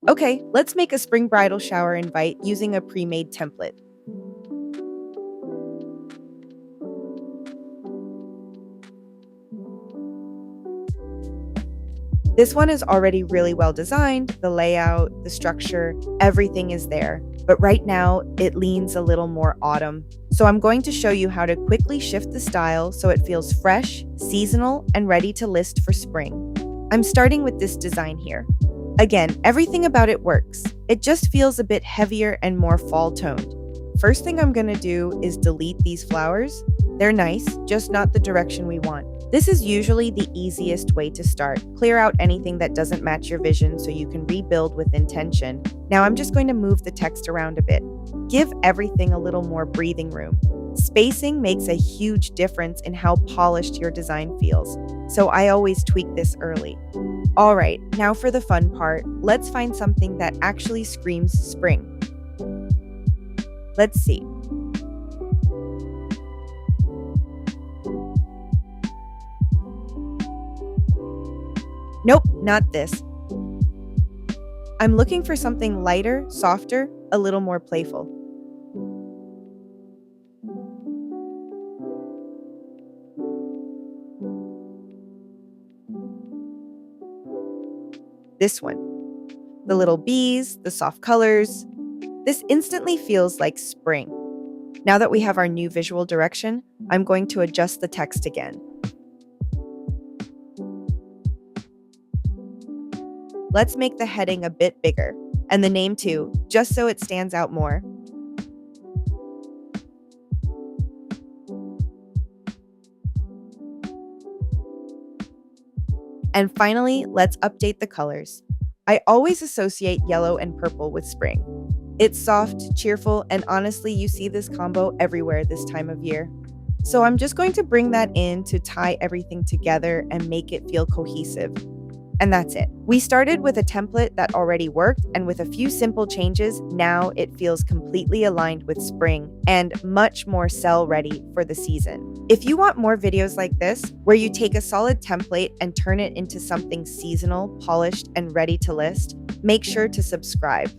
Okay, let's make a spring bridal shower invite using a pre-made template. This one is already really well designed, the layout, the structure, everything is there. But right now, it leans a little more autumn. So I'm going to show you how to quickly shift the style so it feels fresh, seasonal, and ready to list for spring. I'm starting with this design here. Again, everything about it works. It just feels a bit heavier and more fall toned. First thing I'm gonna do is delete these flowers. They're nice, just not the direction we want. This is usually the easiest way to start. Clear out anything that doesn't match your vision so you can rebuild with intention. Now I'm just going to move the text around a bit. Give everything a little more breathing room. Spacing makes a huge difference in how polished your design feels, so I always tweak this early. All right, now for the fun part, let's find something that actually screams spring. Let's see. Nope, not this. I'm looking for something lighter, softer, a little more playful. This one. The little bees, the soft colors. This instantly feels like spring. Now that we have our new visual direction, I'm going to adjust the text again. Let's make the heading a bit bigger, and the name too, just so it stands out more. And finally, let's update the colors. I always associate yellow and purple with spring. It's soft, cheerful, and honestly, you see this combo everywhere this time of year. So I'm just going to bring that in to tie everything together and make it feel cohesive. And that's it. We started with a template that already worked, and with a few simple changes, now it feels completely aligned with spring and much more sell ready for the season. If you want more videos like this, where you take a solid template and turn it into something seasonal, polished, and ready to list, make sure to subscribe.